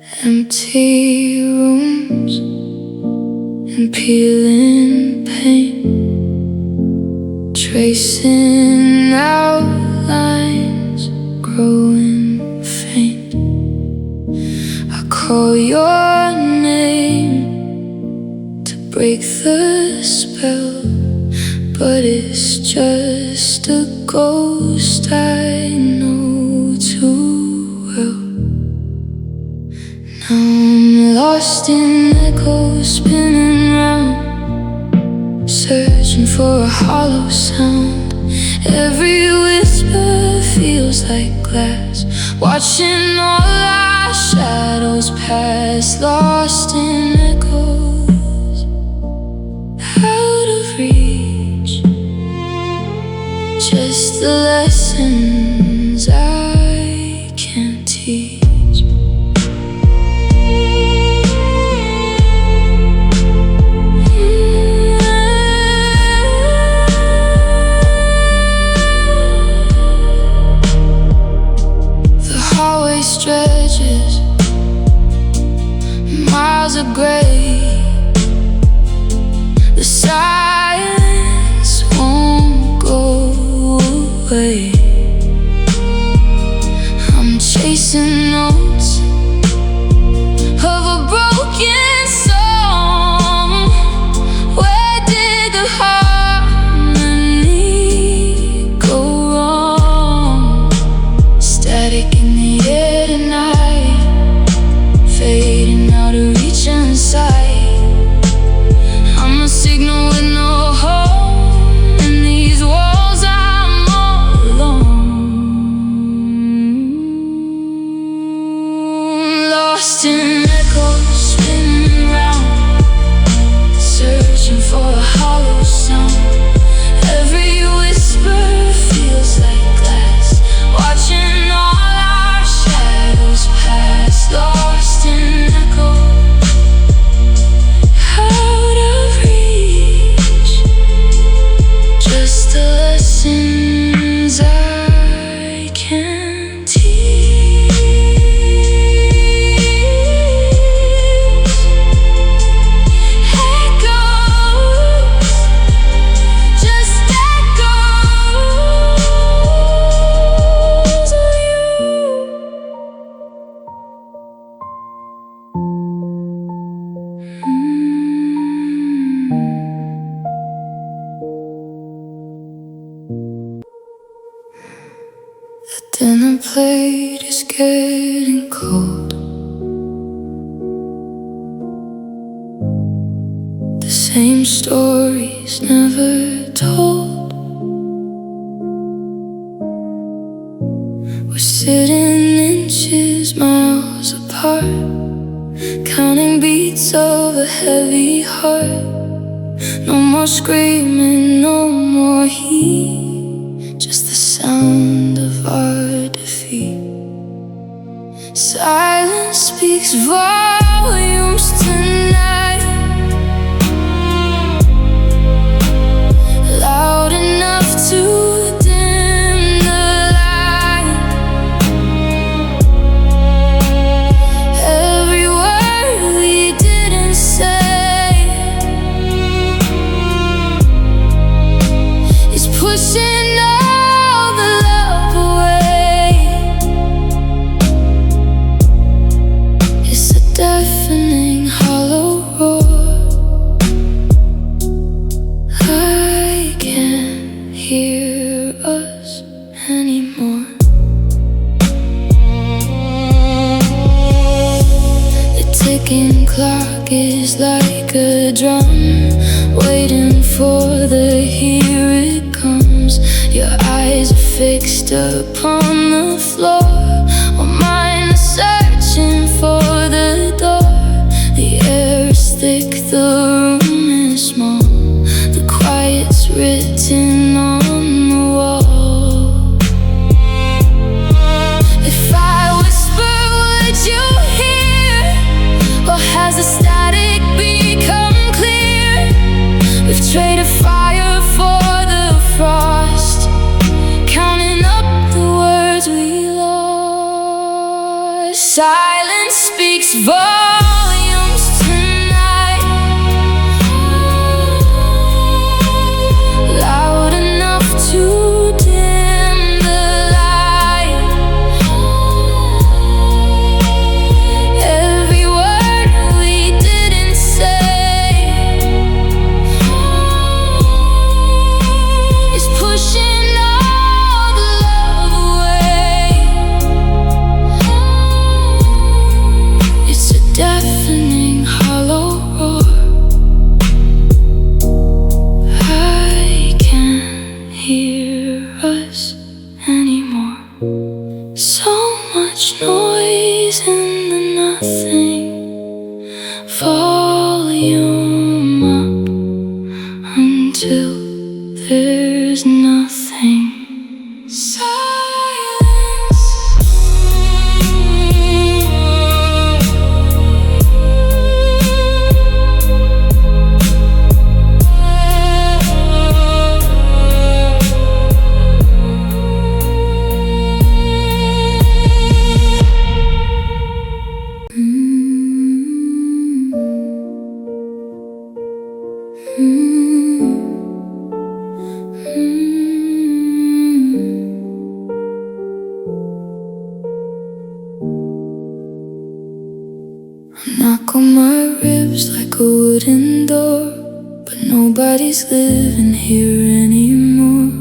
Empty rooms and peeling paint, tracing outlines, growing faint. I call your name to break the spell, but it's just a ghost I know too well. Now I'm lost in echoes spinning round, searching for a hollow sound. Every whisper feels like glass, watching all our shadows pass. Lost in echoes, out of reach, just the lessons I can't teach. Stretches miles of gray, the silence won't go away. I'm chasing notes of a broken song. Where did the harmony go wrong? Static in the air tonight, fading out of reach and sight. I'm a signal with no home. In these walls I'm all alone. Lost in echoes spinning round, searching for a hollow sound. Every whisper feels like glass, watching all our shadows pass. Lost in echoes, out of reach, just the lessons I can't teach. Echoes, just echoes of you. The dinner plate is getting cold. The same stories never told. We're sitting inches, miles apart, counting beats of a heavy heart. No more screaming, no more heat, just the sound of our defeat. Silence speaks volumes tonight, loud enough to dim the light. Every word we didn't say is pushing all the love away. It's a deafening hollow roar. I can't hear us anymore. The ticking clock is like a drum, waiting for the here it comes. Your eyes are fixed upon the floor, while mine are searching for the door. The air is thick, the room is small, the quiet's written on the wall. If I whisper, would you hear? Or has the static become clear? We've traded fire for the frost, counting up the words we lost. silence speaks volumes tonight, loud enough to dim the light. Every word we didn't say is pushing all the love away. It's a deafening hollow roar. I can't hear us anymore. So much noise in the nothing. Volume up until there's nothing. Silence. Knock on my ribs like a wooden door, but nobody's living here anymore.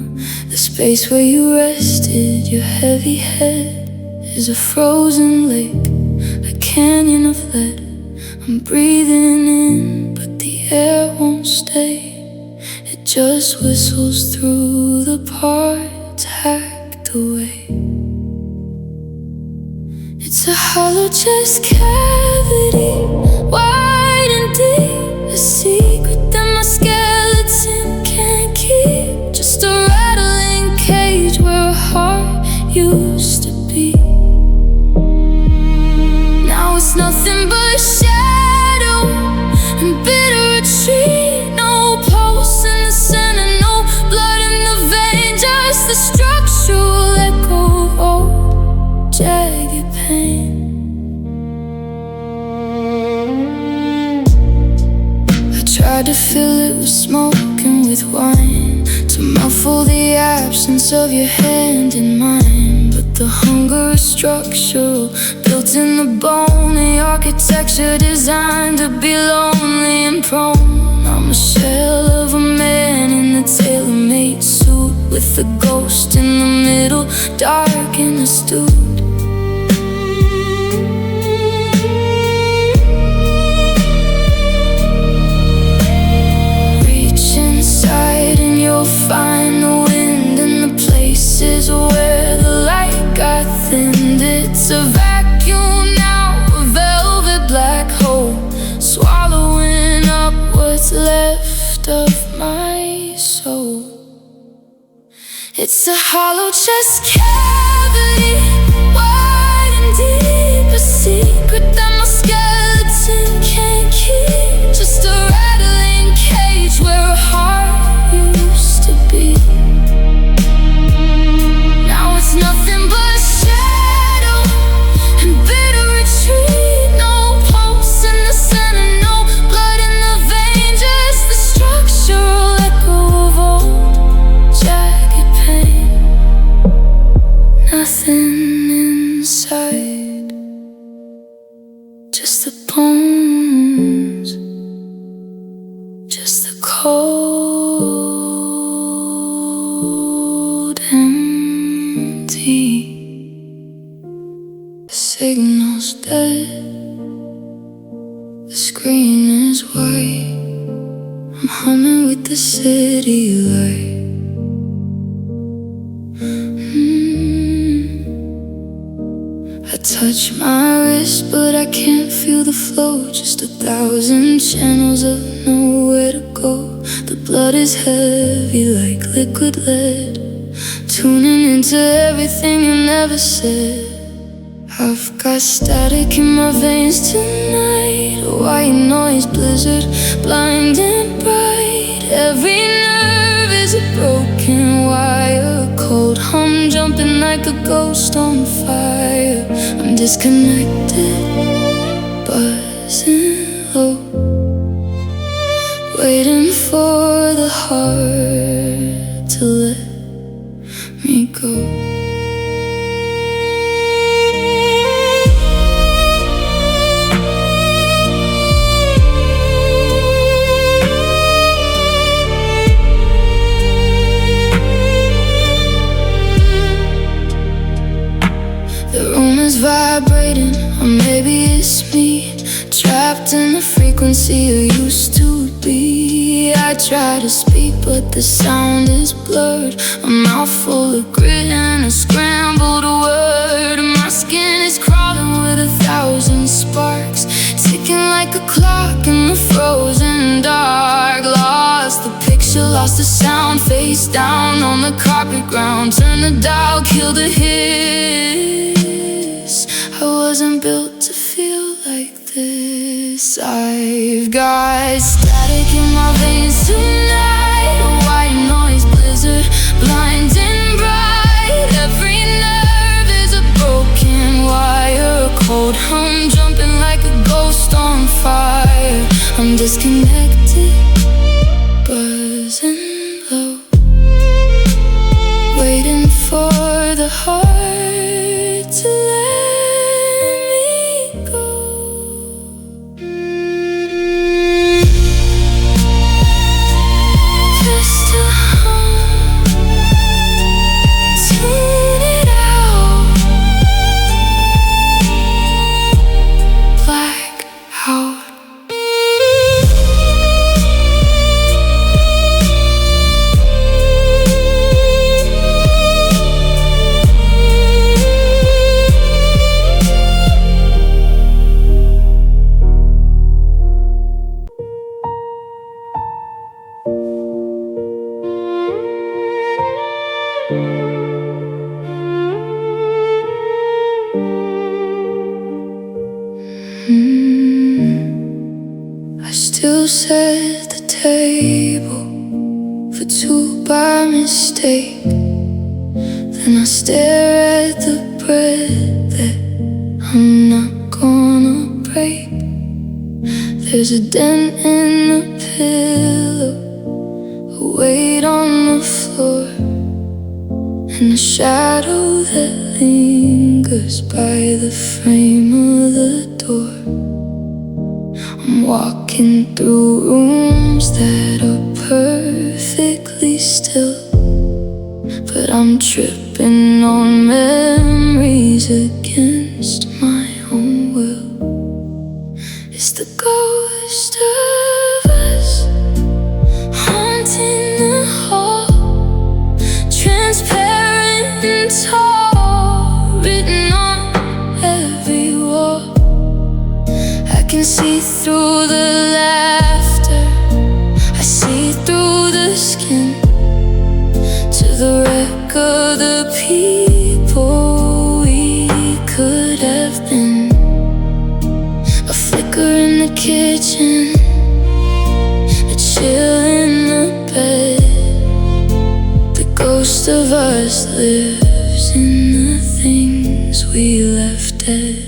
The space where you rested your heavy head is a frozen lake, a canyon of lead. I'm breathing in, but the air won't stay. It just whistles through the parts hacked away. It's a hollow chest cavity, wide and deep, a secret that my skeleton can't keep. Just a rattling cage where a heart used to be. Now it's nothing but shadow and bitter retreat. No pulse in the center, no blood in the vein, just the structural echo of old jagged pain. I tried to fill it with smoke and with wine, to muffle the absence of your hand in mine. But the hunger is structural, built in the bone, the architecture designed to be lonely and prone. I'm a shell of a man in a tailor-made suit, with a ghost in the middle, dark and astute. You'll find the wind in the places where the light got thinned. It's a vacuum now, a velvet black hole, swallowing up what's left of my soul. It's a hollow chest cavity, wide and deep, a secret that my skeleton can't keep. Just a rattling cage where a heart used to be. Now it's nothing but shadow and bitter retreat. No pulse in the center, no blood in the vein, just the structural echo of old jagged pain. Nothing inside, just the bones, just the cold empty. The signal's dead, the screen is white. I'm humming with the city light. I touch my wrist, but I can't feel the flow. Just 1,000 channels of nowhere to go. The blood is heavy like liquid lead, tuning into everything you never said. I've got static in my veins tonight, a white noise blizzard, blinding bright. Every nerve is a broken wire, cold hum jumping like a ghost on fire. I'm disconnected, buzzing low, waiting for the heart to let me go. The room is vibrating, or maybe it's me, trapped in the frequency I used to be. I try to speak, but the sound is blurred. A mouth full of grit and a scrambled word. My skin is crawling with 1,000 sparks, ticking like a clock in the frozen dark. Lost the picture, lost the sound, face down on the carpet ground. Turn the dial, kill the hiss. I wasn't built to feel like this. I've got static in my veins tonight, a white noise blizzard, blinding bright. Every nerve is a broken wire, a cold hum jumping like a ghost on fire. I'm disconnected, buzzing low, waiting for the heart to let me go. Just a hum, tune it out, black out. I still set the table for two by mistake. Then I stare at the bread that I'm not gonna break. There's a dent in the pillow, a weight on the floor, and a shadow that lingers by the frame of the door. I'm walking through rooms that are perfectly still, but I'm tripping on memories against my own will. It's the ghost of us haunting the hall, transparent and tall, written on every wall. I can see through the laughter, I see through the skin, to the wreck of the people we could have been. A flicker in the kitchen, a chill in the bed. The ghost of us lives in the things we left dead.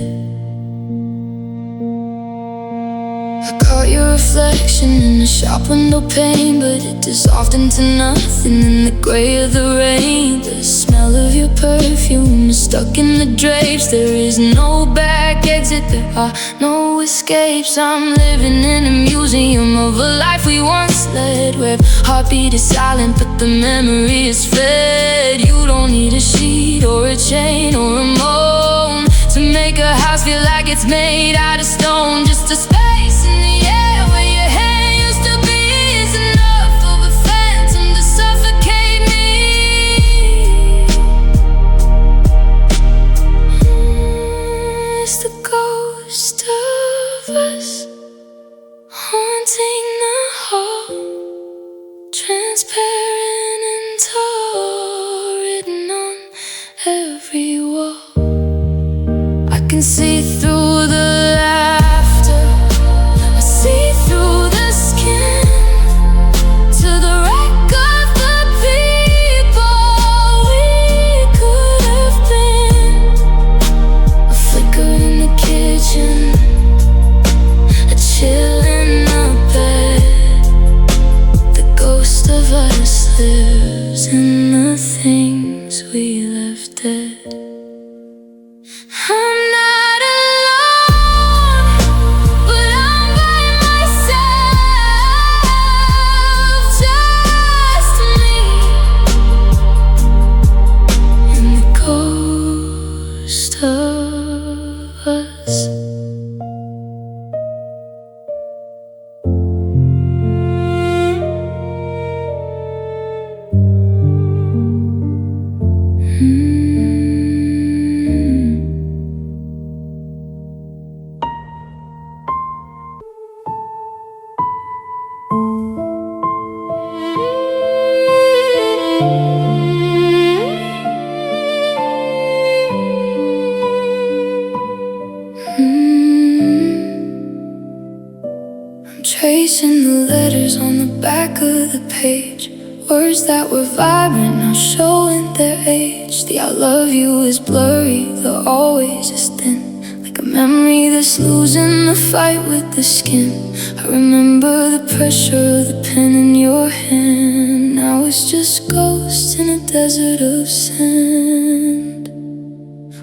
I caught your reflection in the shop window pane, but it dissolved into nothing in the gray of the rain. The smell of your perfume is stuck in the drapes. There is no back exit, there are no escapes. I'm living in a museum of a life we once led, where heartbeat is silent but the memory is fed. You don't need a sheet or a chain or a moan to make a house feel like it's made out of stone. Just a space in the air where your hand used to be is enough of a phantom to suffocate me. It's the ghost of us haunting the hall, transparent and tall, written on every wall. I can see through the laughter, Tracing the letters on the back of the page, words that were vibrant now showing their age. The I love you is blurry, the always is thin, like a memory that's losing the fight with the skin. I remember the pressure of the pen in your hand. Now it's just ghosts in a desert of sand.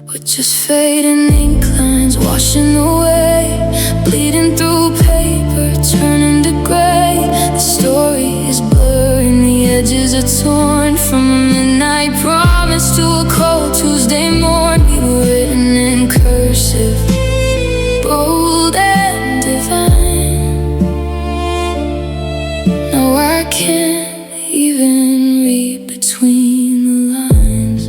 We're just fading ink lines, washing away, bleeding through paper, turning to gray. The story is blurring, the edges are torn, from a midnight promise to a cold Tuesday morn. We were written in cursive, bold and divine. Now I can't even read between the lines.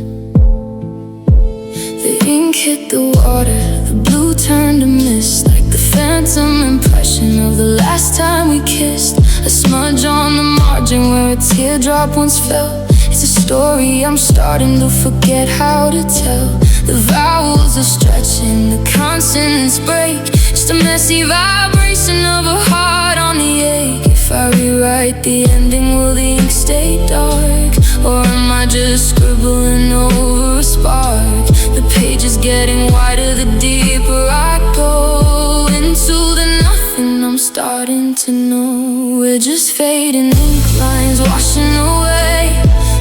The ink hit the water, the blue turned to mist, like the phantom impression of the last time we kissed. A smudge on the margin where a teardrop once fell. It's a story I'm starting to forget how to tell. The vowels are stretching, the consonants break, just a messy vibration of a heart on the ache. If I rewrite the ending, will the ink stay dark? Or am I just scribbling over a spark? The page is getting wider the deeper I go into the nothing I'm starting to know. We're just fading ink lines, washing away,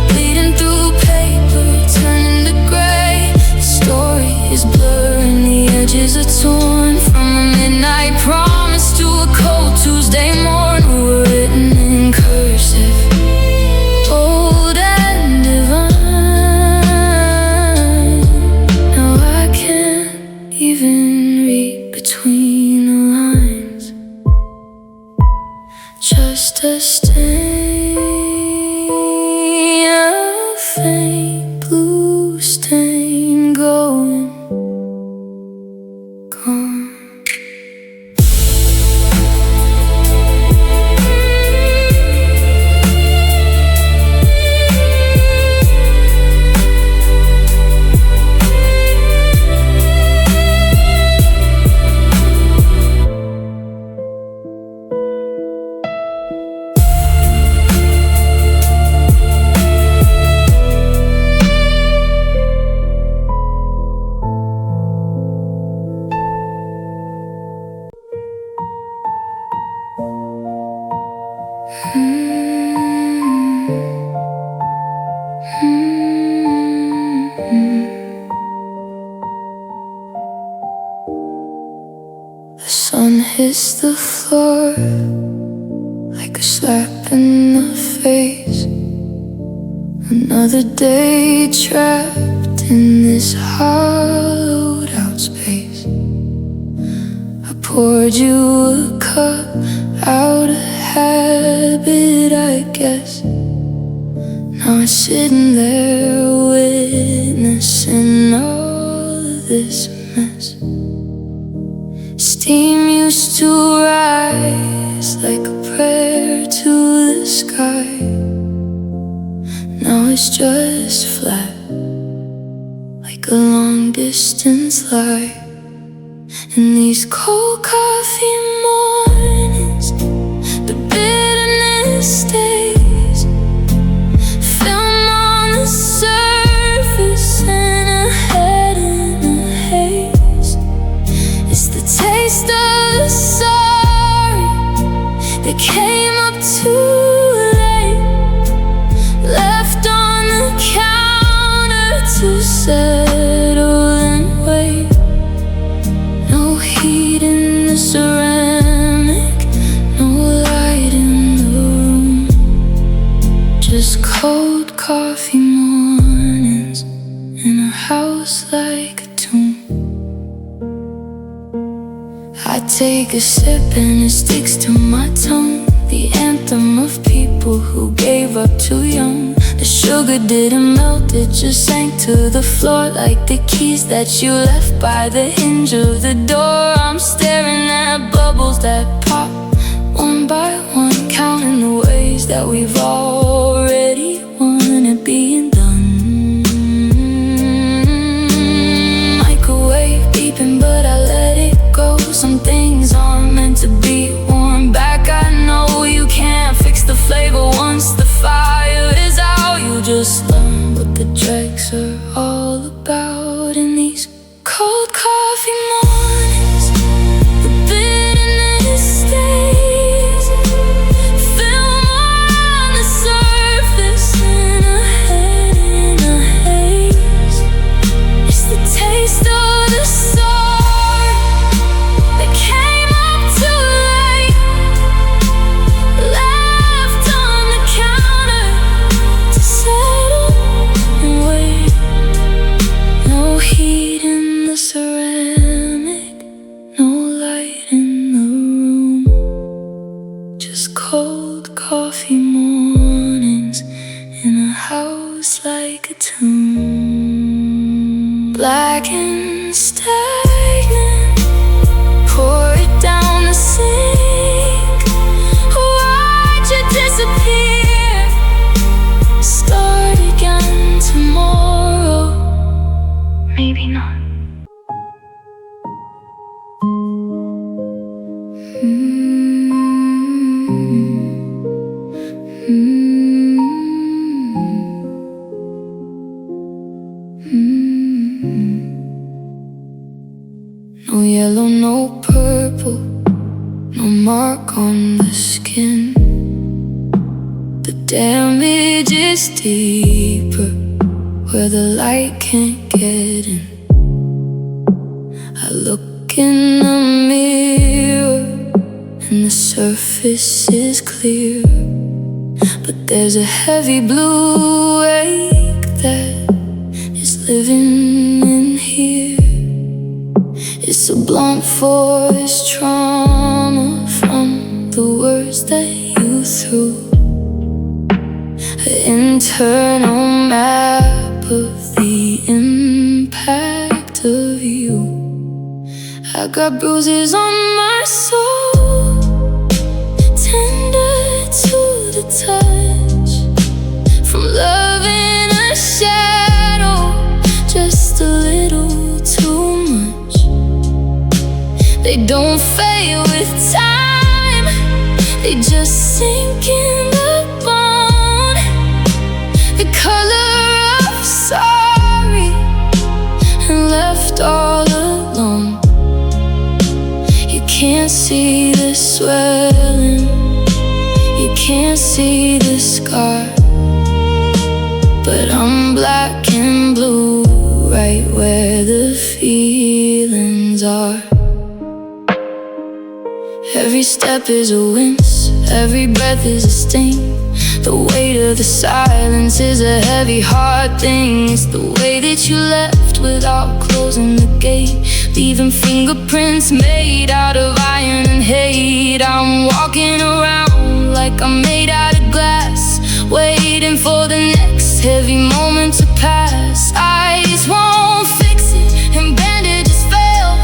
bleeding through paper, turning to gray. The story is blurring, the edges are torn, from a midnight promise to a cold Tuesday morn. We were written in cursive, bold and divine. Now I can't even read between the lines. Just a stain, a faint blue stain, going, gone. The sun hits the floor like a slap in the face. Another day trapped in this hollowed out space. I poured you a cup out of habit, I guess. Now I'm sitting there witnessing all of this mess. Steam used to rise like a prayer to the sky. Now it's just flat, like a long distance lie. In these cold coffee mornings, the bitterness stays. Film on the surface and a head in a haze. It's the taste of the sorry that came up too late, left on the counter to settle and wait. No heat in the ceramic, no light in the room, just cold coffee mornings in a house like a tomb. I take a sip and it sticks to my tongue, the anthem of people who gave up too young. The sugar didn't melt, it just sank to the floor like the keys that you left by the hinge of the door. I'm staring at bubbles that pop one by one, counting the ways that we've already won at being done. Microwave beeping, but I let it go. Some things aren't meant to be worn back. I cold coffee mornings in a house like a tomb. Black and stagnant, pour it down the sink. Watch it disappear, start again tomorrow. Maybe not. No yellow, no purple, no mark on the skin. The damage is deeper, where the light can't get in. I look in the mirror and the surface is clear, but there's a heavy blue ache that is living in here. It's a blunt force trauma from the words that you threw, an internal map of the impact of you. I got bruises on my soul, tender to the touch, from love in a shadow, just a little too much. They don't fade with time, they just sink in the bone. The color of sorry, and left all alone. You can't see the swelling, you can't see the scar, but I'm black and blue, right where the feelings are. Every step is a wince, every breath is a sting. The weight of the silence is a heavy, hard thing. It's the way that you left without closing the gate, leaving fingerprints made out of iron and hate. I'm walking around like I'm made out of glass, waiting for the next heavy moment to pass. Eyes won't fix it and bandages fail,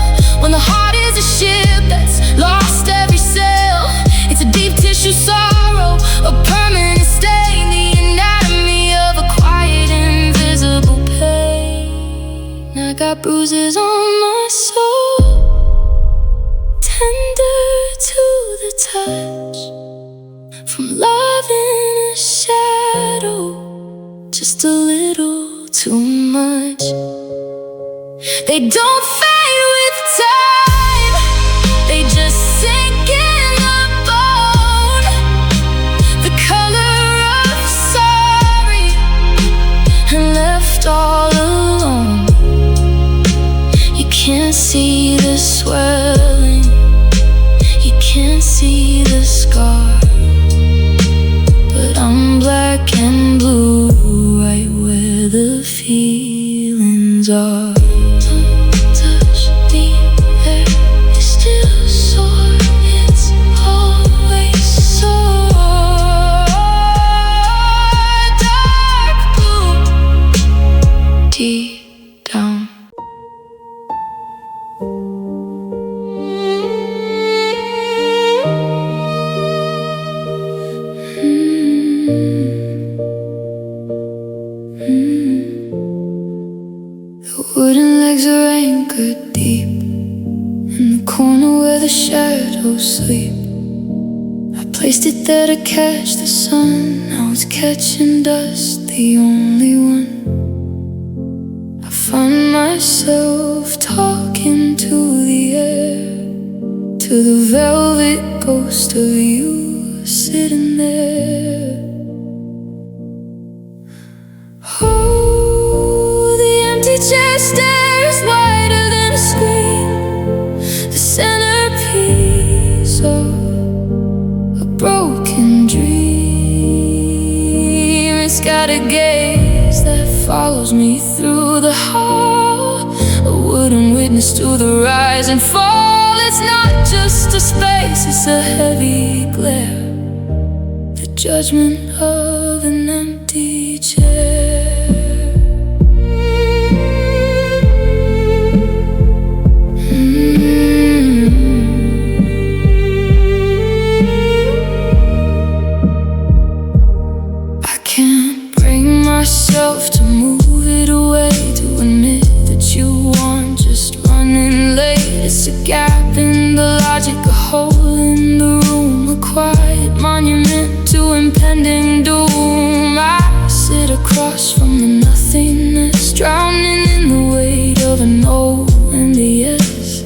when the heart is a ship that's lost every sail. It's a deep tissue sorrow, a permanent stain, the anatomy of a quiet, invisible pain. I got bruises on my soul, tender to the touch, from love in a shadow, just a little too much. They don't fade with time, they just sink in the bone. The color of sorry, and left all alone. You can't see the swelling, you can't see the scar, but I'm black and blue, right where the feelings are. Down. The wooden legs are anchored deep in the corner where the shadows sleep. I placed it there to catch the sun, now it's catching dust, the only one. I find myself talking to the air, to the velvet ghost of you sitting there. Oh, the empty chair stares wider than a screen, the centerpiece of a broken dream. It's got a gaze that follows me through the hall, a wooden witness to the rise and fall. It's not just a space, it's a heavy glare, judgment of an empty chair. I can't bring myself to move it away, to admit that you aren't just running late. It's a gap in the logic, a hole in the room, a quiet monument to impending doom. I sit across from the nothingness, drowning in the weight of a no and a yes.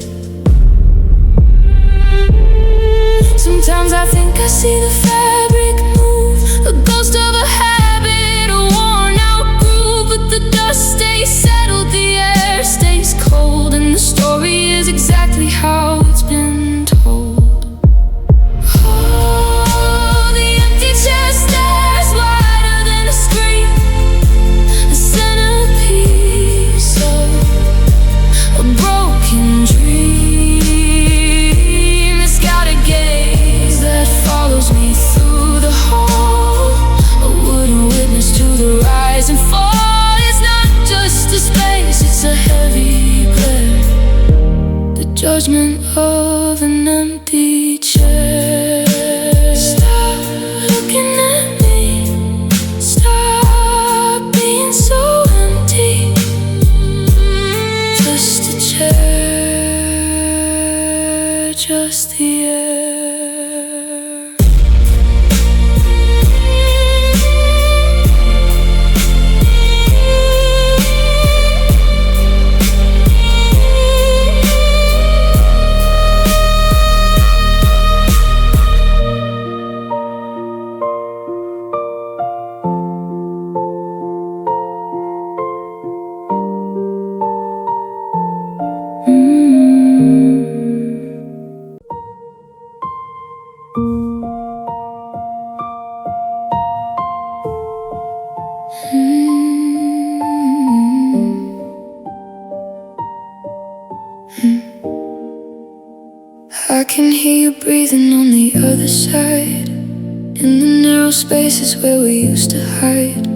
Sometimes I think I see the fabric move, a ghost of a habit, a worn out groove. But the dust stays settled, the air stays cold, and the story is exactly how it's been told. Oh, the empty chair stares wider than a screen, a centerpiece of a broken dream. It's got a gaze that follows me through the hall, a wooden witness to the rise and fall. It's not just a space, it's a heavy glare, the judgment of an empty chair. Stop looking at me, stop being so empty. Just a chair, just the air. I can hear you breathing on the other side, in the narrow spaces where we used to hide.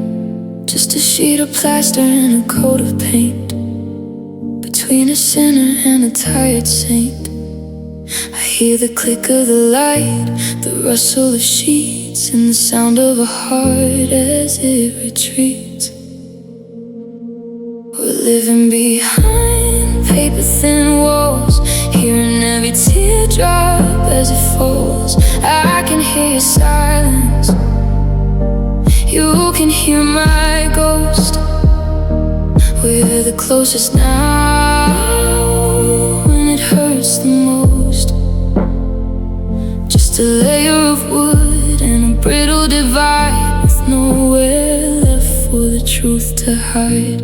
Just a sheet of plaster and a coat of paint, between a sinner and a tired saint. I hear the click of the light, the rustle of sheets, and the sound of a heart as it retreats. We're living behind paper-thin walls, hearing every teardrop as it falls. I can hear your silence, you can hear my ghost. We're the closest now when it hurts the most. Just a layer of wood and a brittle divide, with nowhere left for the truth to hide.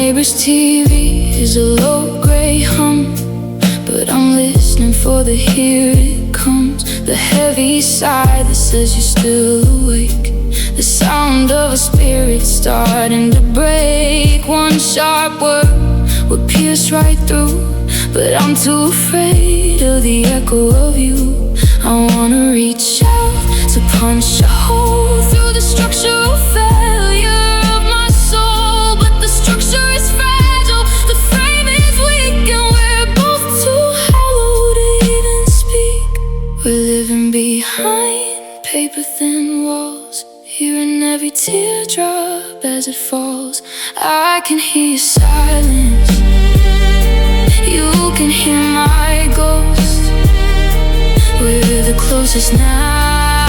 Neighbor's TV is a low grey hum, but I'm listening for the here it comes, the heavy sigh that says you're still awake, the sound of a spirit starting to break. One sharp word would pierce right through, but I'm too afraid of the echo of you. I wanna reach out to punch a hole through the structural failure of my soul, but the structure is fragile, the frame is weak, and we're both too hollow to even speak. We're living behind paper-thin walls, hearing every teardrop as it falls. I can hear your silence, you can hear my ghost. We're the closest now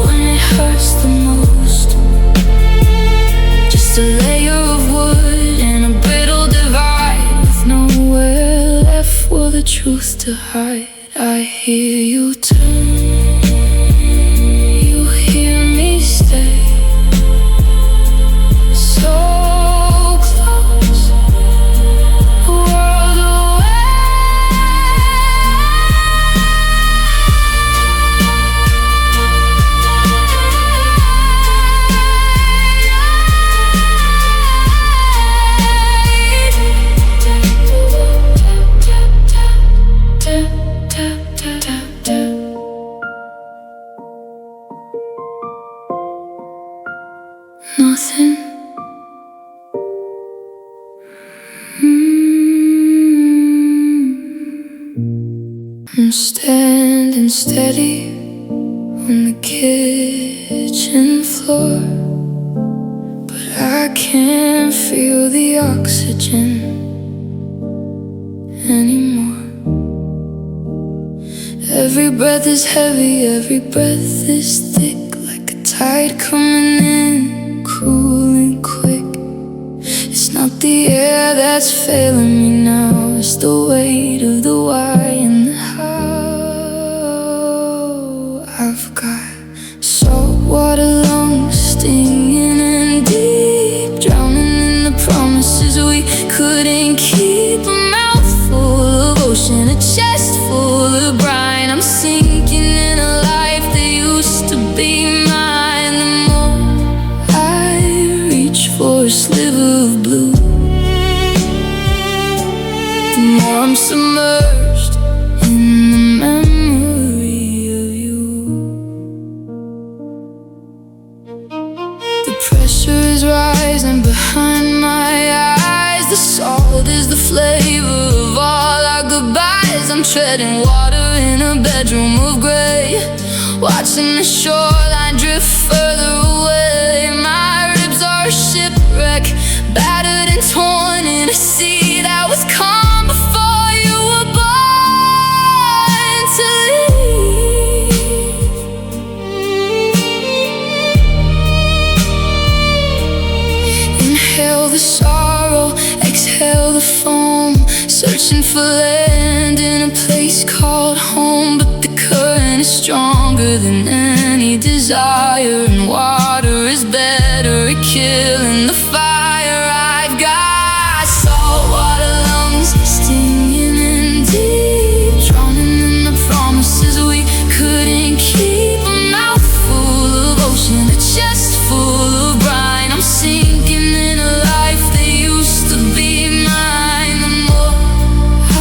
when it hurts the most. Just a layer of wood and a brittle divide, with nowhere left for the truth to hide. I hear you turn, you hear me stay so close, a world away. standing steady on the kitchen floor, but I can't feel the oxygen anymore. Every breath is heavy, every breath is thick, like a tide coming in, cool and quick. It's not the air that's failing me now, it's the weight of the why and the how. I've got saltwater lungs, stinging and deep, drowning in the promises we couldn't keep. A mouthful of ocean, a chest full of brine. I'm sinking in a life that used to be mine. The more I reach for a sliver of blue, the more I'm submerged in the memory of you. The pressure is rising behind my eyes. The salt is the flavor of all our goodbyes. I'm treading water in a bedroom of gray, watching the shoreline drift further away. My ribs are a shipwreck, battered and torn in a sea that was calm before you were born to leave. Inhale the sorrow, exhale the foam, searching for land in a place called home. But the current is stronger than any desire, and water is better at killing the fire. I've got saltwater lungs, stinging and deep, drowning in the promises we couldn't keep. A mouthful of ocean, a chest full of brine. I'm sinking in a life that used to be mine. The more I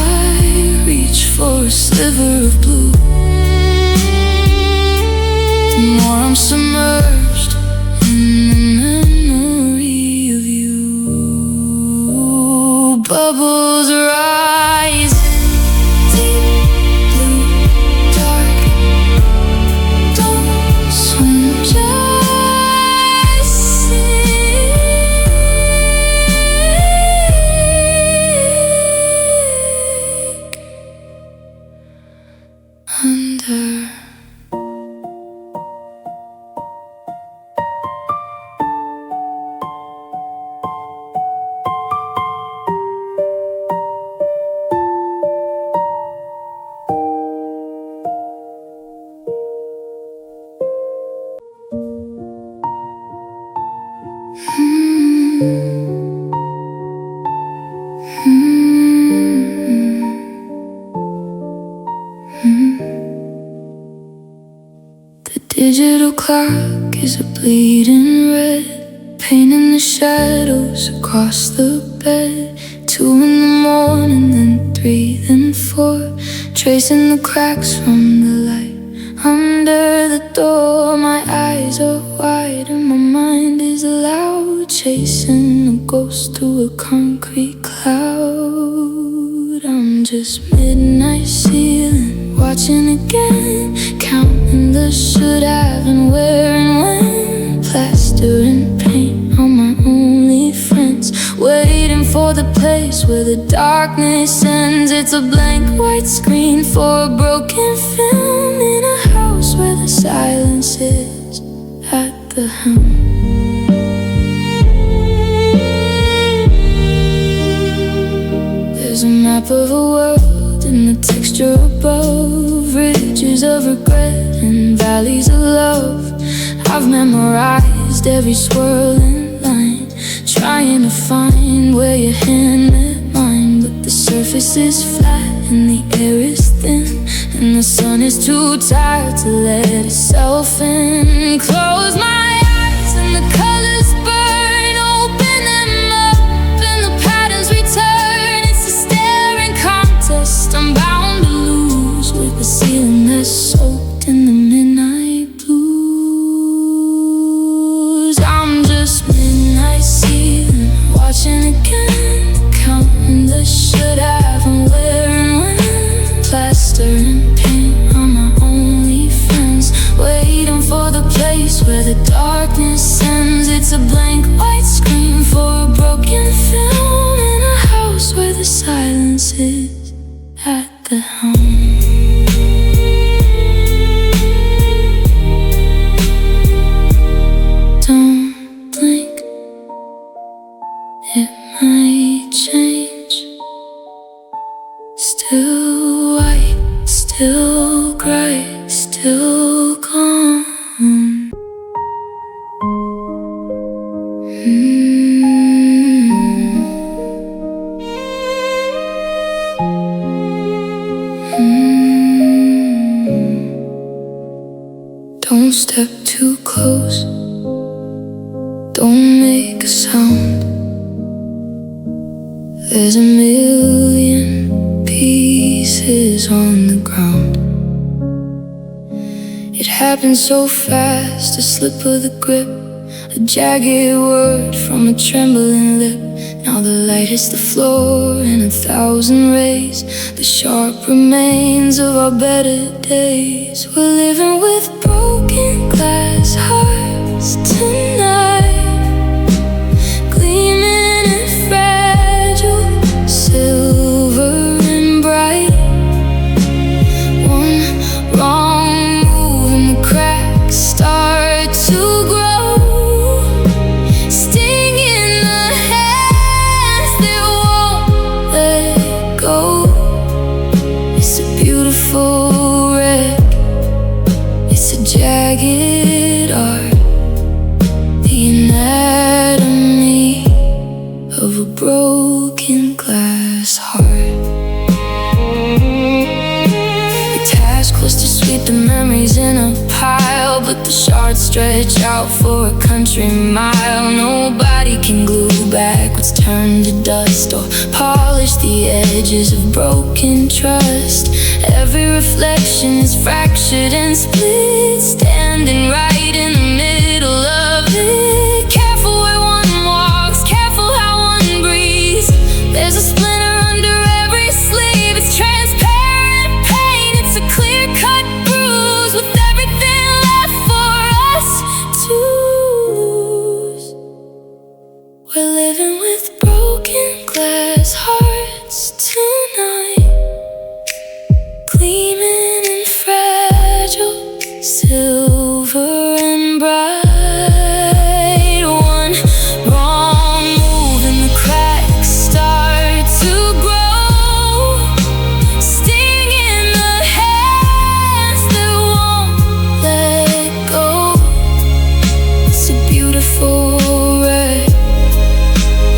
reach for a sliver of blue, the more I'm submerged in the memory of you. Bubbles rising, deep blue, dark. Don't swim, just sink under. The digital clock is a bleeding red, painting the shadows across the bed. 2 in the morning, then 3, then 4, tracing the cracks from the light under the door. My eyes are wide and my mind is loud, chasing a ghost through a concrete cloud. I'm just midnight ceiling, watching again, counting the should have and where and when. Plaster and paint on my only friends, waiting for the place where the darkness ends. It's a blank white screen for a broken film, in a house where the silence is at the helm. There's a map of a world in the texture above, ridges of regret and valleys of love. I've memorized every swirling line, trying to find where your hand met mine. But the surface is flat and the air is thin, and the sun is too tired to let itself in. Close my eyes and the colors burn, open them up and the patterns return. It's a staring contest, I'm bound to lose, with the ceiling that's soaked in the midnight blues. I'm just midnight ceiling, watching again, counting the should have and where and when. Plaster and paint the darkness ends. It's a blank white screen for a broken film in a house where the silence is at the helm. Don't blink, it might change. Still white, still gray, still gone. Don't step too close, don't make a sound. There's a million pieces on the ground. It happened so fast, a slip of the grip, a jagged word from a trembling lip. Now the light hits the floor in 1,000 rays, the sharp remains of our better days. We're living with broken glass hearts tonight, gleaming and fragile, silver and bright. One wrong move and the cracks start to grow, sting in the hands that won't let go. It's a beautiful wreck, it's a jagged art, the anatomy of a broken glass heart. We task was to sweep the memories in a pile, but the shards stretch out for a country mile. Nobody can glue back what's turned to dust or polish the edges of broken trust. Every reflection is fractured and split, standing right in the middle of it. Careful where one walks, careful how one breathes. There's a splinter under every sleeve. It's transparent pain, it's a clear-cut bruise with everything left for us to lose. We're living with broken glass hearts tonight, gleaming and fragile, silver and bright. One wrong move and the cracks start to grow, sting in the hands that won't let go. It's a beautiful wreck,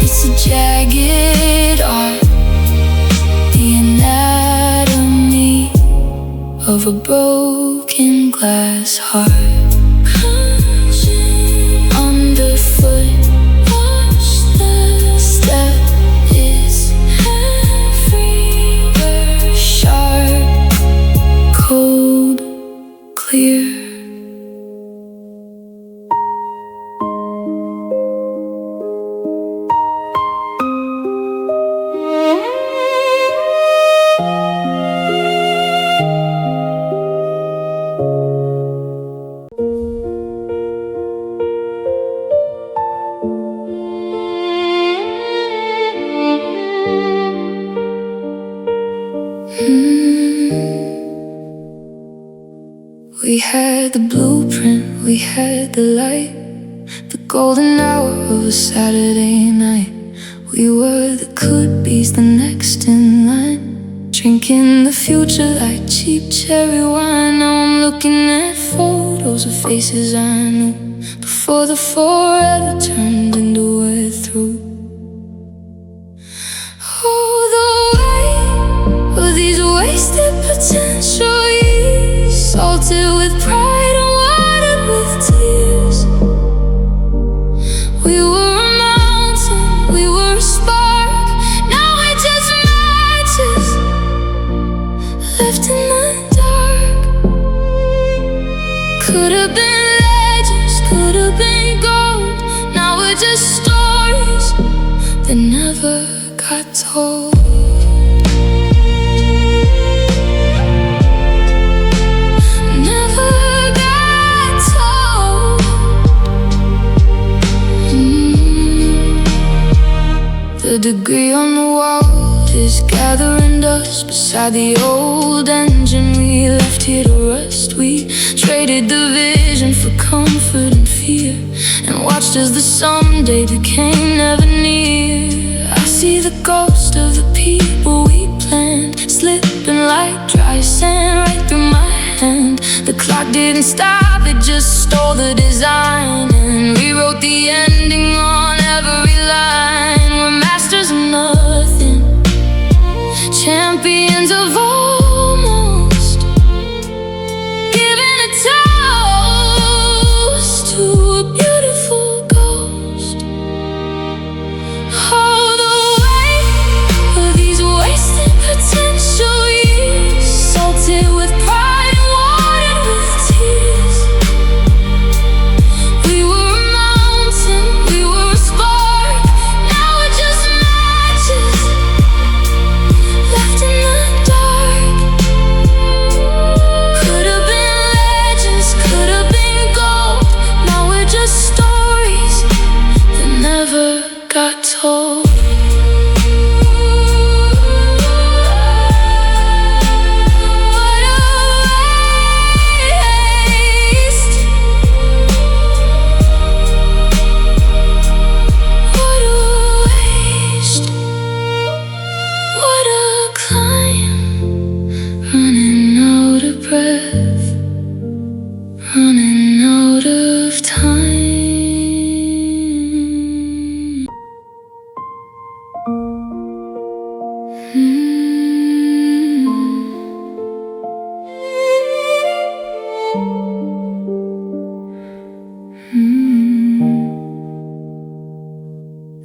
it's a jagged art, the anatomy of a broken glass heart. Crunching underfoot, watch the step is everywhere, sharp, cold, clear. We had the blueprint, we had the light, the golden hour of a Saturday night. We were the could-be's, the next in line, drinking the future like cheap cherry wine. Now I'm looking at photos of faces I knew before the forever turned into we're through. Oh, the weight of these wasted potential years, salted with pride and watered with tears. We were a mountain, we were a spark, now we're just matches left in the dark. Could have been legends, could have been gold, now we're just stories that never got told. Never got told. degree on the wall is gathering dust beside the old engine we left here to rust. We traded the vision for comfort and fear, and watched as the someday became never near. I see the ghost of the people we planned, slipping like dry sand right through my hand. The clock didn't stop, it just stole the design and rewrote the ending on every line. We're masters of nothing, champions of almost, giving a toast to a beautiful ghost. All the weight of these wasted potential years, salted with pride and watered with tears. We were a mountain, we were a spark, now we're just matches left in the dark. Could have been legends, could have been gold, now we're just stories that never got told. What a waste, what a waste, what a climb, running out of breath, running out of time.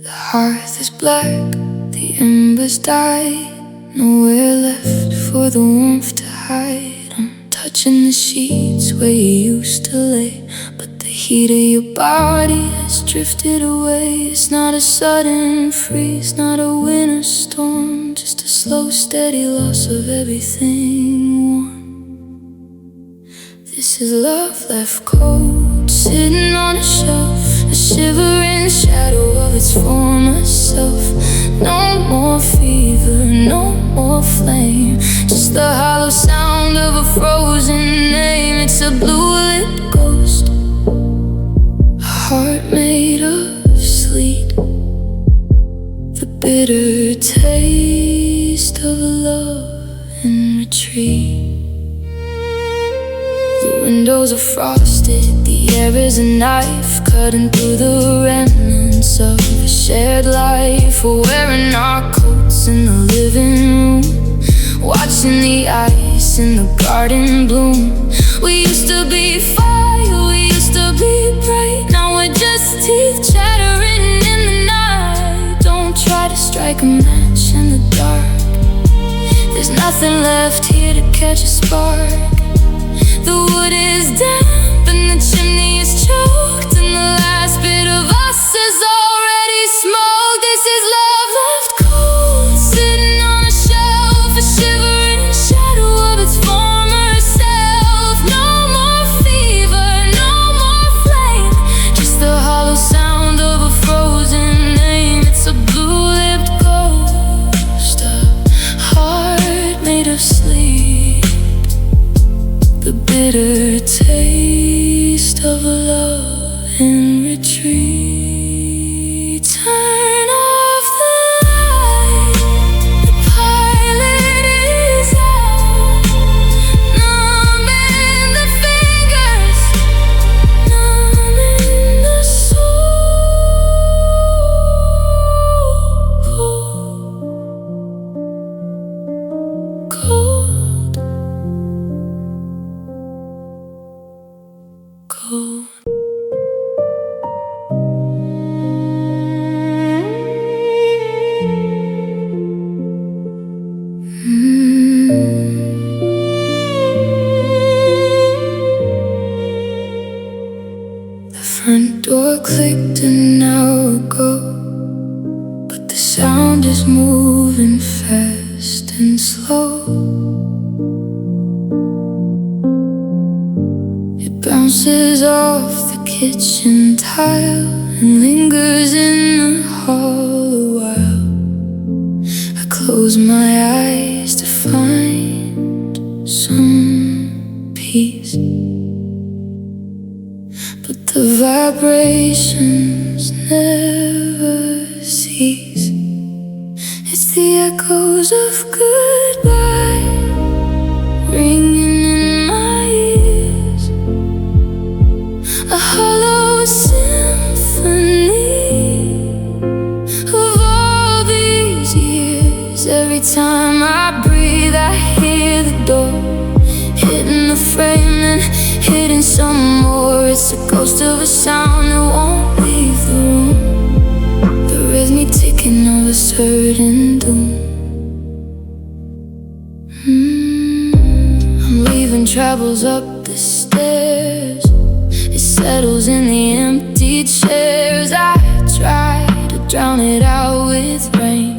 The hearth is black, the embers died, nowhere left for the warmth to hide. I'm touching the sheets where you used to lay, but the heat of your body has drifted away. It's not a sudden freeze, not a winter storm, just a slow, steady loss of everything warm. This is love left cold, sitting on a shelf, a shivering shadow of its former self. No more fever, no more flame, just the hollow sound of a frozen name. It's a blue-lit ghost, a heart made of sleet, the bitter taste of love in retreat. The windows are frosted, the air is a knife, cutting through the remnants of a shared life. We're wearing our coats in the living room, watching the ice in the garden bloom. We used to be fire, we used to be bright, now we're just teeth chattering in the night. Don't try to strike a match in the dark, there's nothing left here to catch a spark. The wood is damp and the chimney is choked, and the last bit of us is already smoked. This is love left cold, sitting on a shelf, a shivering shadow of its former self. No more fever, no more flame, just the hollow sound of a frozen name. It's a blue-lipped ghost, a heart made of sleep, the bitter taste of love in retreat. Turn off the light, the pilot is out, numbing the fingers, numbing the soul. Cold, cold. The front door clicked an hour ago, but the sound is moving fast and slow. It bounces off the kitchen tile and lingers in the hall a while. close my eyes to find some peace, but the vibrations never cease. It's the echoes of goodbye ringing in my ears, a hollow symphony of all these years. Every time I breathe, I hear the door hitting the frame and hitting some more. It's the ghost of a sound that won't leave the room, the rhythmic ticking of a certain doom. I'm leaving troubles up the stairs. It settles in the empty chairs. I try to drown it out with rain,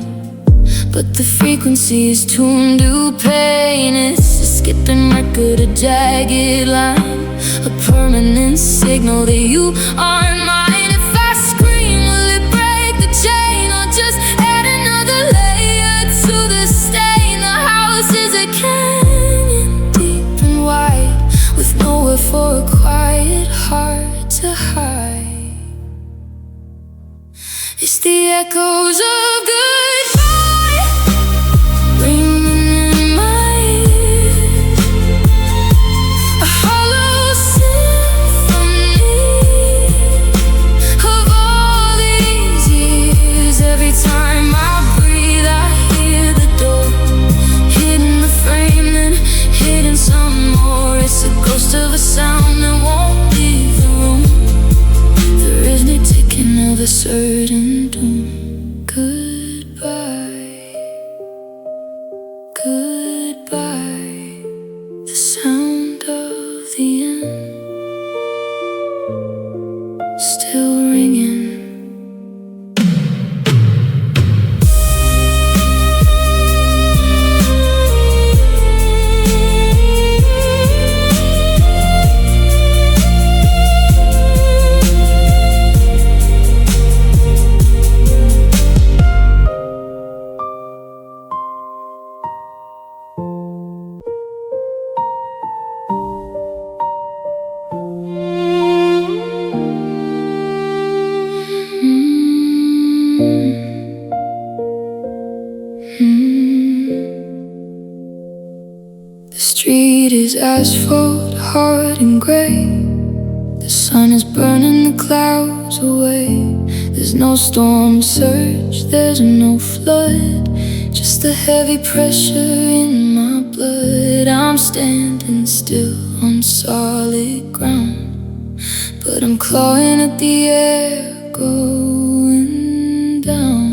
but the frequency is tuned to pain. It's a skipping record, a jagged line, a permanent signal that you aren't mine. If I scream, will it break the chain, or just add another layer to the stain? The house is a canyon, deep and wide, with nowhere for a quiet heart to hide. It's the echoes of goodbye ringing in my ears, a hollow symphony of all these years. Every time I breathe, I hear the door hitting the frame, then hitting some more. It's the ghost of a sound that won't leave the room, the rhythmic ticking of a certain doom. Goodbye, goodbye, the sound of the end still ringing. The street is asphalt, hard and gray. The sun is burning the clouds away. There's no storm surge, there's no flood, just the heavy pressure in my blood. I'm standing still on solid ground, but I'm clawing at the air going down.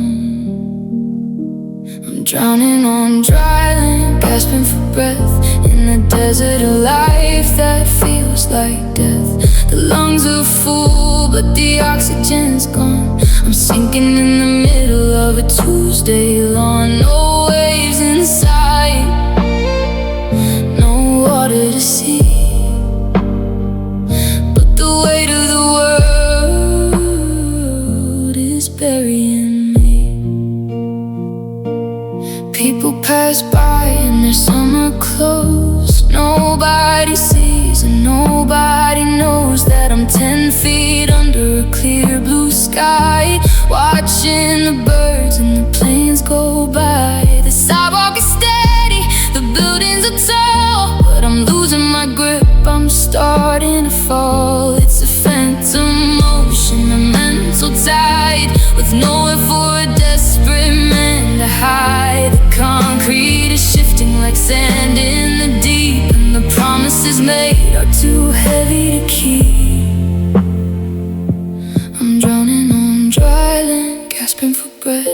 I'm drowning on dry land, gasping for breath in the desert of life that feels like death. The lungs are full, but the oxygen's gone. I'm sinking in the middle of a Tuesday lawn. No waves in sight, no water to see, but the weight of the world is burying me. People pass by in their summer clothes. Nobody sees and nobody knows that I'm 10 feet under a clear blue sky, watching the birds and the planes go by. The sidewalk is steady, the buildings are tall, but I'm losing my grip, I'm starting to fall. It's a phantom motion, a mental tide, with nowhere for a desperate man to hide. The concrete is shifting like sand in the deep, and the promises made are too heavy to keep. I'm drowning on dry land, gasping for breath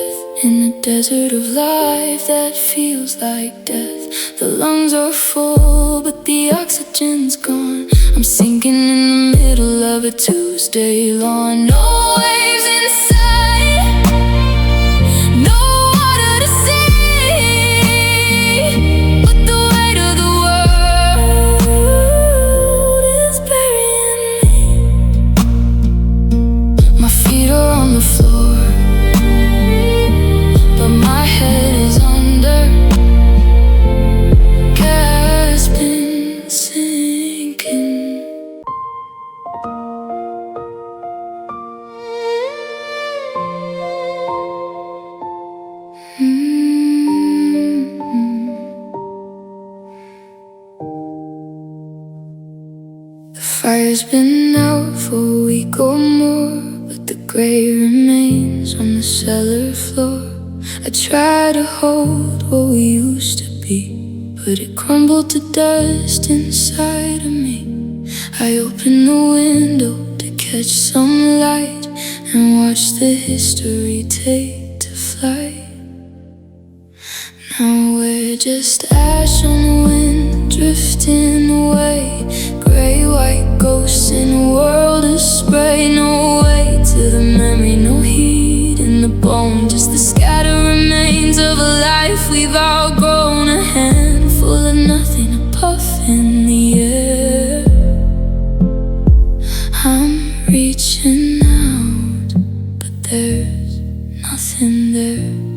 in the desert of life that feels like death. The lungs are full, but the oxygen's gone. I'm sinking in the middle of a Tuesday lawn. No waves in sight, no water to see, but the weight of the world is burying me. My feet are on the floor, but my head is under Fire's been out for a week or more, but the gray remains on the cellar floor. I try to hold what we used to be, but it crumbled to dust inside of me. I open the window to catch some light and watch the history take to flight. Now we're just ash on the wind, drifting away. Gray, white ghosts in a world of spray. No way to the memory, no heat in the bone, just the scattered remains of a life we've outgrown. A handful of nothing, a puff in the air. I'm reaching out, but there's nothing there.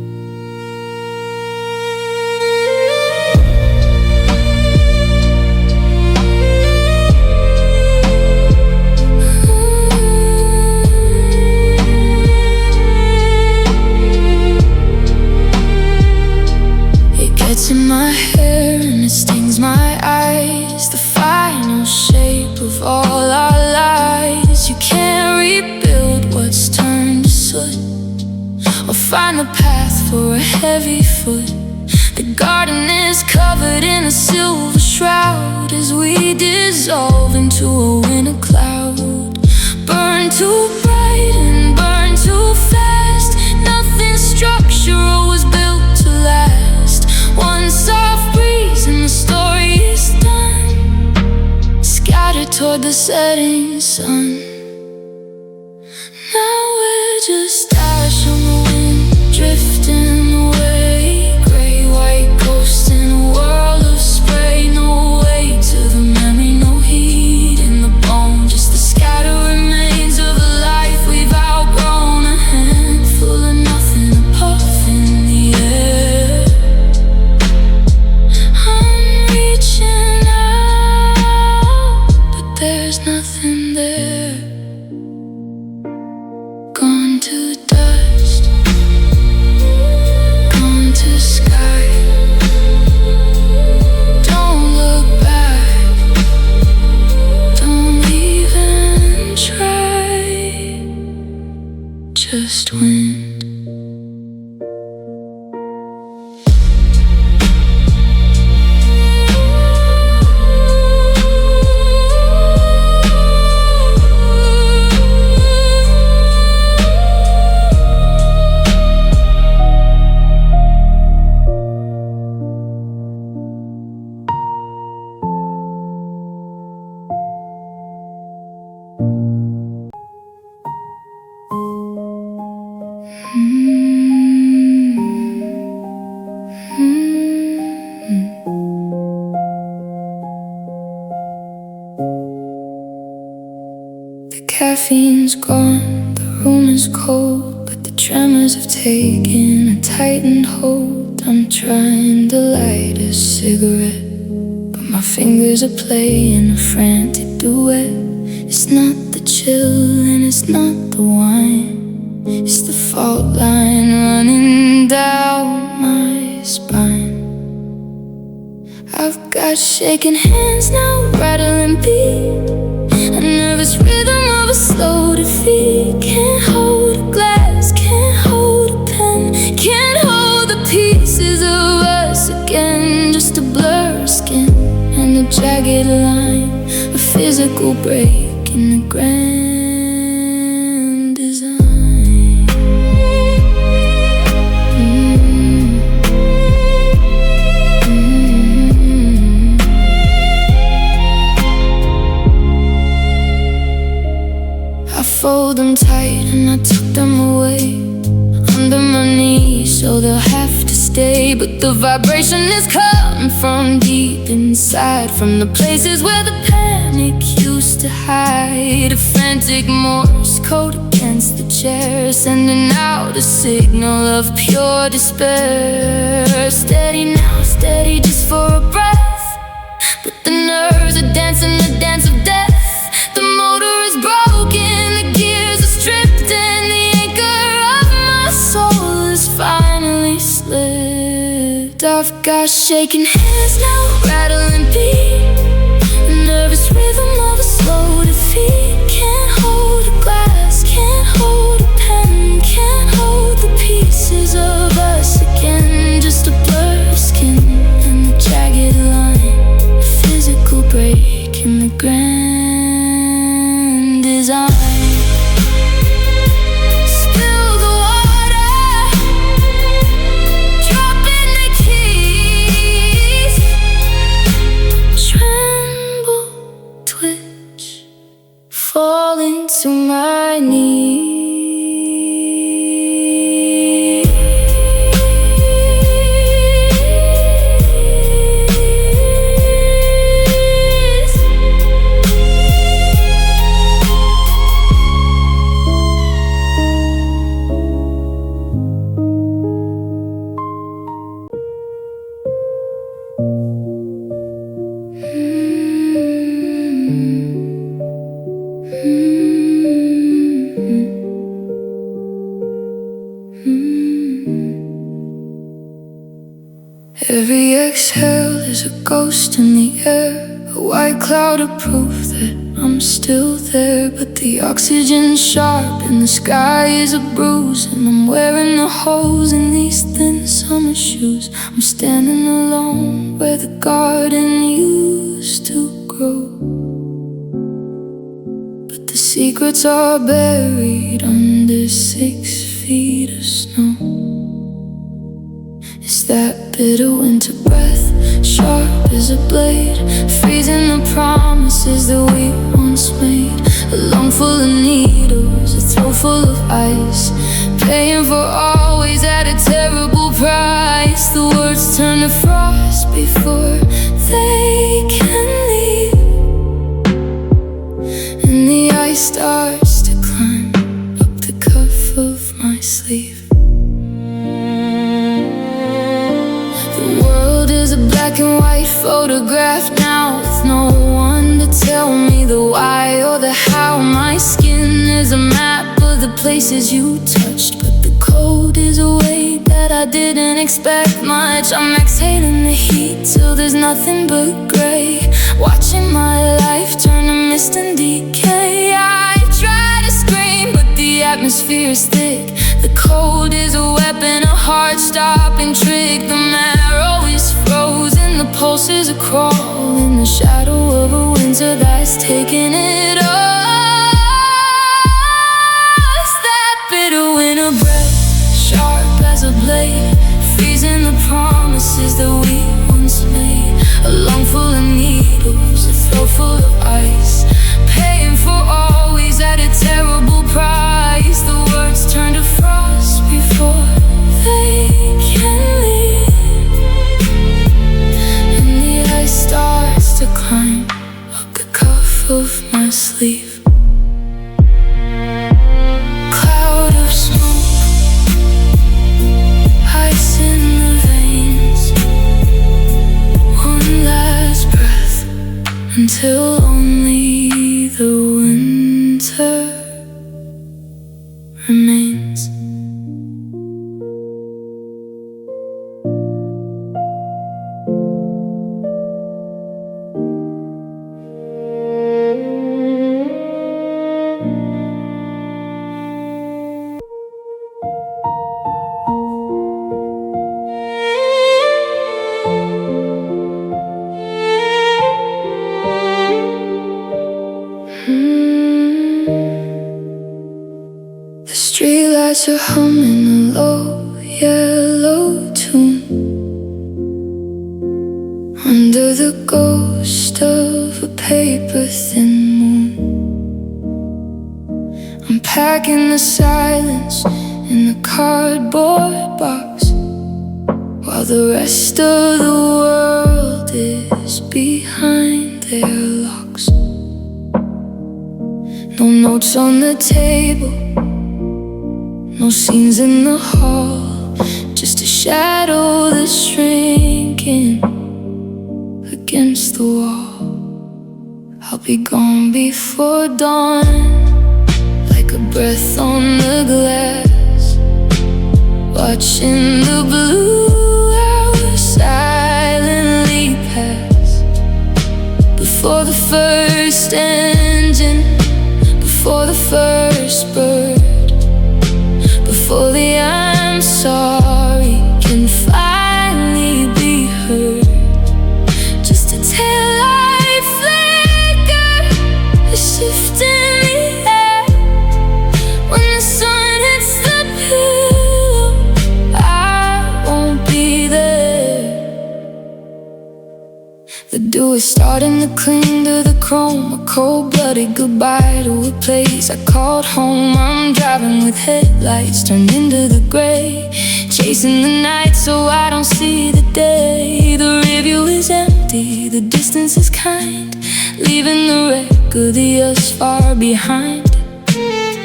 It's in my hair and it stings my eyes, the final shape of all our lies. You can't rebuild what's turned to soot, or find the path for a heavy foot. The garden is covered in a silver shroud as we dissolve into a winter cloud. Burn too bright and burn too fast. Nothing structural was built to last. One soft breeze and the story is done, scattered toward the setting sun. Now we're just ash on the wind, drifting away. Gray, white ghosts in a world of spray. No way to the memory, no heat in the bone, just the scattered remains of a life we've outgrown. A handful of nothing, a puff in the air. I'm reaching out, but there's nothing there. Gone to dust, gone to sky. Don't look back, don't even try. Just wind. The caffeine's gone, the room is cold, but the tremors have taken a tightened hold. I'm trying to light a cigarette, but my fingers are playing a frantic duet. It's not the chill and it's not the wine, it's the fault line running down my spine. I've got shaking hands now, rattling beat, a nervous rhythm of a slow defeat. Can't hold a glass, can't hold a pen, can't hold the pieces of us again. Just a blur of skin and a jagged line, a physical break in the grand design. I fold them tight and I tuck them away under my knees, so they'll have to stay. But the vibration is coming from deep inside, from the places where the panic used to hide. A frantic Morse code against the chair, sending out a signal of pure despair. Steady now, steady just for a breath, but the nerves are dancing the dance of death. The motor is broken, the gears are stripped, and the anchor of my soul is finally slipped. I've got shaking hands now, rattling beat, a nervous rhythm of a slow grand design. Spill the water, dropping the keys. Tremble, twitch, fall into my knees. Every exhale is a ghost in the air, a white cloud of proof that I'm still there. But the oxygen's sharp and the sky is a bruise, and I'm wearing the holes in these thin summer shoes. I'm standing alone where the garden used to grow, but the secrets are buried under 6 feet of snow. It's that bitter winter breath, sharp as a blade, freezing the promises that we once made. A lung full of needles, a throat full of ice, paying for always at a terrible price. The words turn to frost before they can leave, and the ice starts to climb up the cuff of my sleeve. A black and white photograph now, with no one to tell me the why or the how. My skin is a map of the places you touched, but the cold is a way that I didn't expect much. I'm exhaling the heat till there's nothing but gray, watching my life turn to mist and decay. I try to scream, but the atmosphere is thick. The cold is a weapon, a heart-stopping trick. The marrow is frozen, the pulses are crawling, the shadow of a winter that's taking it all. It's that bitter winter breath, sharp as a blade, freezing the promises that we once made. A lung full of needles, a throat full of ice, paying for always at a terrible price. The words turn to frost before they can leave, and the ice starts to climb up the cuff of my sleeve. Cloud of smoke, ice in the veins, one last breath until only the winter remains. The streetlights are humming a low yellow tune under the ghost of a paper-thin moon. I'm packing the silence in the cardboard box, while the rest of the world is behind their locks. No notes on the table, no scenes in the hall, just a shadow that's shrinking against the wall. I'll be gone before dawn, like a breath on the glass, watching the blue hours silently pass. Before the first engine, before the first bird, before the I'm sorry can finally be heard. Just a tail light flicker chrome, a cold-blooded goodbye to a place I called home. I'm driving with headlights turned into the gray, chasing the night so I don't see the day. The rearview is empty, the distance is kind, leaving the wreck of the us far behind.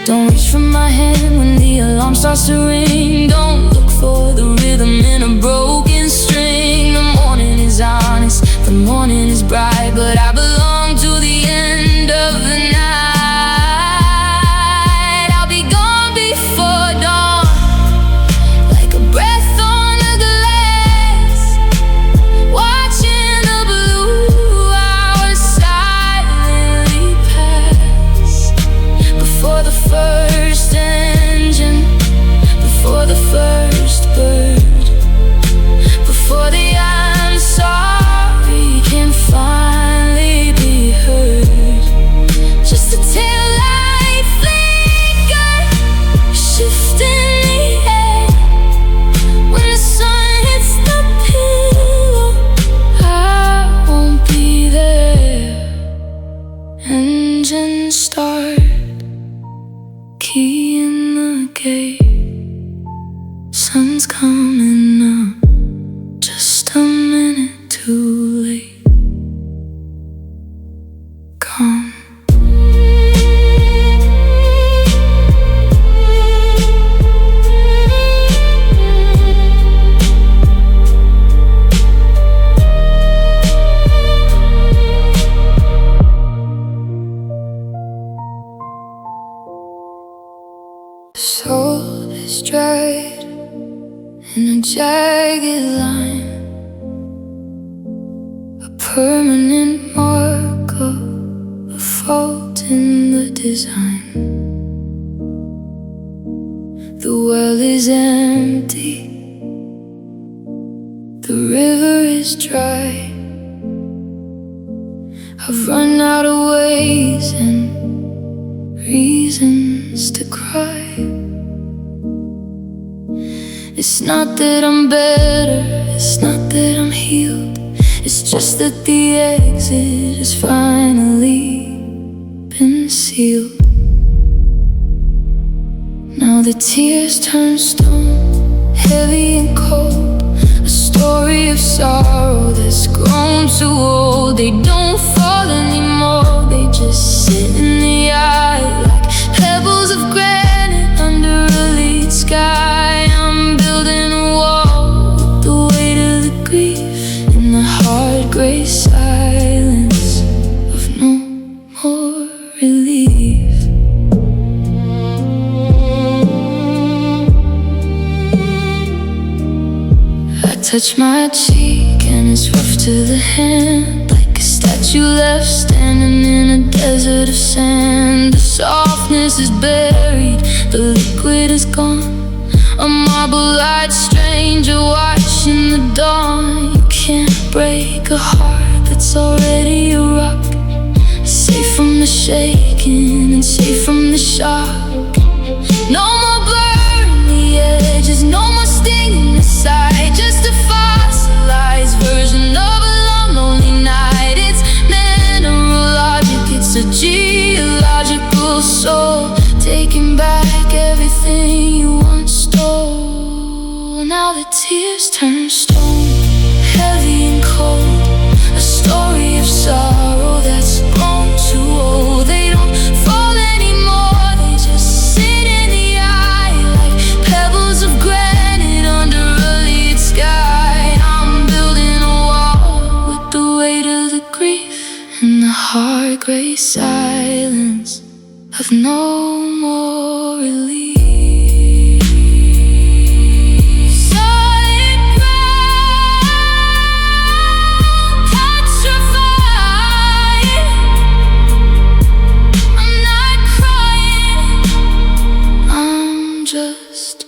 Don't reach for my hand when the alarm starts to ring. Don't look for the rhythm in a broken string. The morning is honest, the morning is bright, but I belong to the end of the night. I'll be gone before dawn, like a breath on a glass, watching the blue hours silently pass. Before the first engine, before the first bird, before the I'm sorry can finally be heard. Just a tail light flicker, shifting the air. When the sun hits the pillow, I won't be there. Engine start, key in the gate. Sun's coming up, just a minute too late. Come. Soul is dried in a jagged line, a permanent marker, a fault in the design. The well is empty, the river is dry. I've run out of ways and reasons to cry. It's not that I'm better, it's not that I'm healed, it's just that the exit has finally been sealed. Now the tears turn stone, heavy and cold, a story of sorrow that's grown too old. They don't fall anymore, they just sit in the eye like pebbles of granite under a lead sky. I'm building a wall with the weight of the grief in the hard gray silence of no more relief. I touch my cheek and it's rough to the hand, like a statue left standing in a desert of sand. The softness is buried, the liquid is gone, a marble-eyed stranger watching the dawn. You can't break a heart that's already a rock, safe from the shaking and safe from the shock. No more blurring the edges, no more stinging the side, just a fossilized version of a long, lonely night. It's mineral logic, it's a geological soul, taking back everything you once stole. Now the tears turn stone, heavy and cold, a story of sorrow that's grown too old. They don't fall anymore, they just sit in the eye like pebbles of granite under a lead sky. I'm building a wall with the weight of the grief and the hard gray silence of no more relief. Just